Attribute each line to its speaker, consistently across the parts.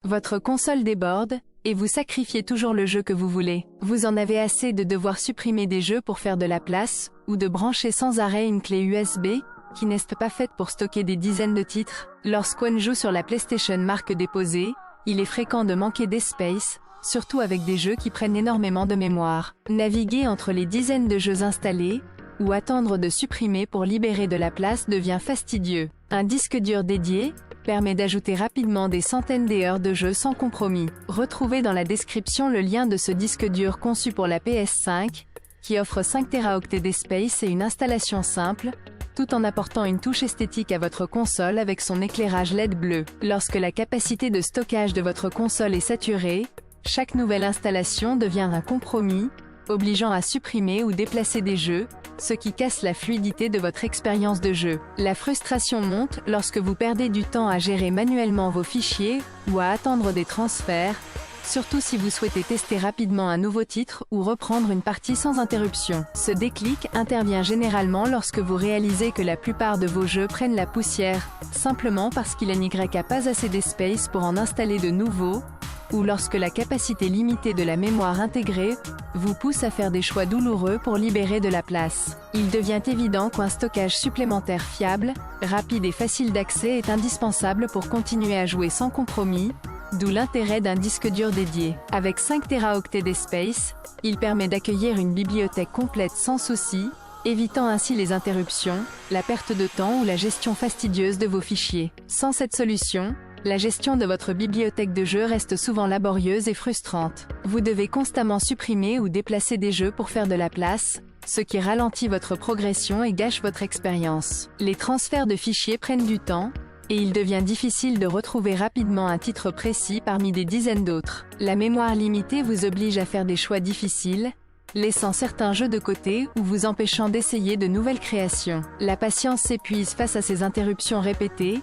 Speaker 1: Votre console déborde, et vous sacrifiez toujours le jeu que vous voulez. Vous en avez assez de devoir supprimer des jeux pour faire de la place, ou de brancher sans arrêt une clé USB, qui n'est pas faite pour stocker des dizaines de titres. Lorsqu'on joue sur la PlayStation marque déposée, il est fréquent de manquer d'espace, surtout avec des jeux qui prennent énormément de mémoire. Naviguer entre les dizaines de jeux installés, ou attendre de supprimer pour libérer de la place devient fastidieux. Un disque dur dédié permet d'ajouter rapidement des centaines d'heures de jeux sans compromis. Retrouvez dans la description le lien de ce disque dur conçu pour la PS5, qui offre 5 Teraoctets d'espace et une installation simple, tout en apportant une touche esthétique à votre console avec son éclairage LED bleu. Lorsque la capacité de stockage de votre console est saturée, chaque nouvelle installation devient un compromis, obligeant à supprimer ou déplacer des jeux, ce qui casse la fluidité de votre expérience de jeu. La frustration monte lorsque vous perdez du temps à gérer manuellement vos fichiers, ou à attendre des transferts, surtout si vous souhaitez tester rapidement un nouveau titre ou reprendre une partie sans interruption. Ce déclic intervient généralement lorsque vous réalisez que la plupart de vos jeux prennent la poussière, simplement parce qu'il n'y a pas assez d'espace pour en installer de nouveaux, ou lorsque la capacité limitée de la mémoire intégrée vous pousse à faire des choix douloureux pour libérer de la place. Il devient évident qu'un stockage supplémentaire fiable, rapide et facile d'accès est indispensable pour continuer à jouer sans compromis, d'où l'intérêt d'un disque dur dédié. Avec 5 Teraoctets d'espace, il permet d'accueillir une bibliothèque complète sans souci, évitant ainsi les interruptions, la perte de temps ou la gestion fastidieuse de vos fichiers. Sans cette solution, la gestion de votre bibliothèque de jeux reste souvent laborieuse et frustrante. Vous devez constamment supprimer ou déplacer des jeux pour faire de la place, ce qui ralentit votre progression et gâche votre expérience. Les transferts de fichiers prennent du temps, et il devient difficile de retrouver rapidement un titre précis parmi des dizaines d'autres. La mémoire limitée vous oblige à faire des choix difficiles, laissant certains jeux de côté ou vous empêchant d'essayer de nouvelles créations. La patience s'épuise face à ces interruptions répétées,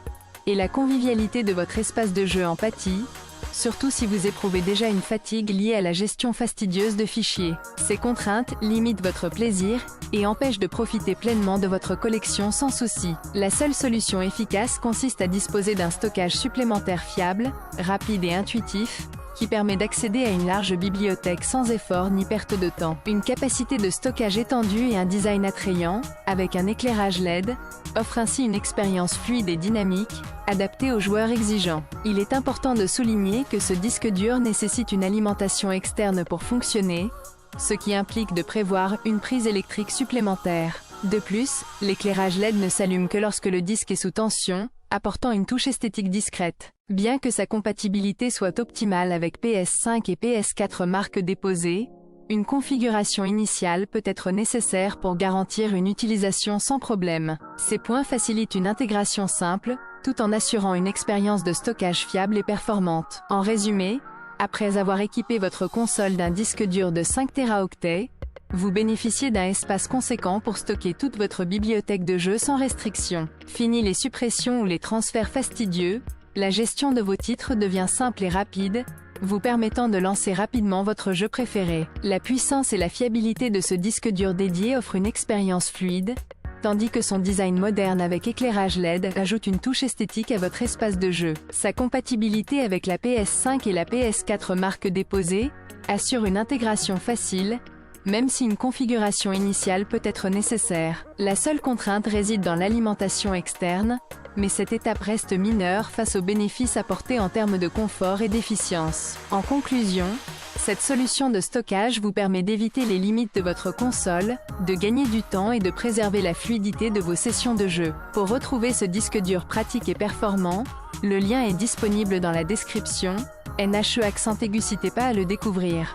Speaker 1: et la convivialité de votre espace de jeu en pâtit, surtout si vous éprouvez déjà une fatigue liée à la gestion fastidieuse de fichiers. Ces contraintes limitent votre plaisir et empêchent de profiter pleinement de votre collection sans souci. La seule solution efficace consiste à disposer d'un stockage supplémentaire fiable, rapide et intuitif, qui permet d'accéder à une large bibliothèque sans effort ni perte de temps. Une capacité de stockage étendue et un design attrayant, avec un éclairage LED, offre ainsi une expérience fluide et dynamique, adaptée aux joueurs exigeants. Il est important de souligner que ce disque dur nécessite une alimentation externe pour fonctionner, ce qui implique de prévoir une prise électrique supplémentaire. De plus, l'éclairage LED ne s'allume que lorsque le disque est sous tension, apportant une touche esthétique discrète. Bien que sa compatibilité soit optimale avec PS5 et PS4 marques déposées, une configuration initiale peut être nécessaire pour garantir une utilisation sans problème. Ces points facilitent une intégration simple, tout en assurant une expérience de stockage fiable et performante. En résumé, après avoir équipé votre console d'un disque dur de 5 Teraoctets, vous bénéficiez d'un espace conséquent pour stocker toute votre bibliothèque de jeux sans restriction. Fini les suppressions ou les transferts fastidieux, la gestion de vos titres devient simple et rapide, vous permettant de lancer rapidement votre jeu préféré. La puissance et la fiabilité de ce disque dur dédié offrent une expérience fluide, tandis que son design moderne avec éclairage LED ajoute une touche esthétique à votre espace de jeu. Sa compatibilité avec la PS5 et la PS4 marques déposées assure une intégration facile, même si une configuration initiale peut être nécessaire. La seule contrainte réside dans l'alimentation externe, mais cette étape reste mineure face aux bénéfices apportés en termes de confort et d'efficience. En conclusion, cette solution de stockage vous permet d'éviter les limites de votre console, de gagner du temps et de préserver la fluidité de vos sessions de jeu. Pour retrouver ce disque dur pratique et performant, le lien est disponible dans la description. NHE accent aigu, n'hésitez pas à le découvrir.